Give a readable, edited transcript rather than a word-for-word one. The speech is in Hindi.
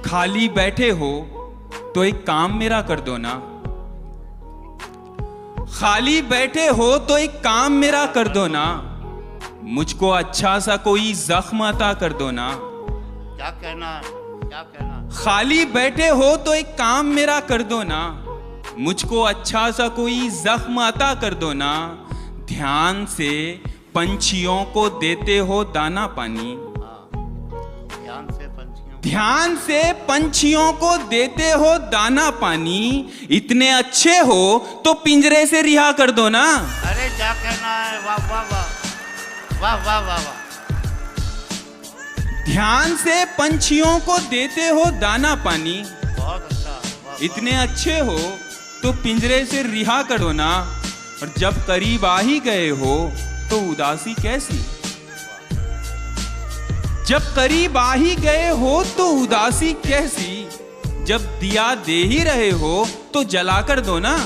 खाली बैठे हो तो एक काम मेरा कर दो ना। खाली बैठे हो तो एक काम मेरा कर दो ना। मुझको अच्छा सा कोई जख्म अता कर दो ना। क्या कहना है, क्या कहना है? खाली बैठे हो तो एक काम मेरा कर दो ना। मुझको अच्छा सा कोई जख्म अता कर दो ना। ध्यान से पंछियों को देते हो दाना पानी। ध्यान से पंछियों, ध्यान से पंछियों को देते हो दाना पानी। इतने अच्छे हो तो पिंजरे से रिहा कर दो ना। अरे क्या कहना है, वाह वाह वाह वाह वाह वाह वाह। ध्यान से पंछियों को देते हो दाना पानी। बहुत अच्छा, वाह, वाह। इतने अच्छे हो तो पिंजरे से रिहा करो ना। और जब करीब आ ही गए हो तो उदासी कैसी। जब करीब आ ही गए हो तो उदासी कैसी। जब दिया दे ही रहे हो तो जला कर दो ना।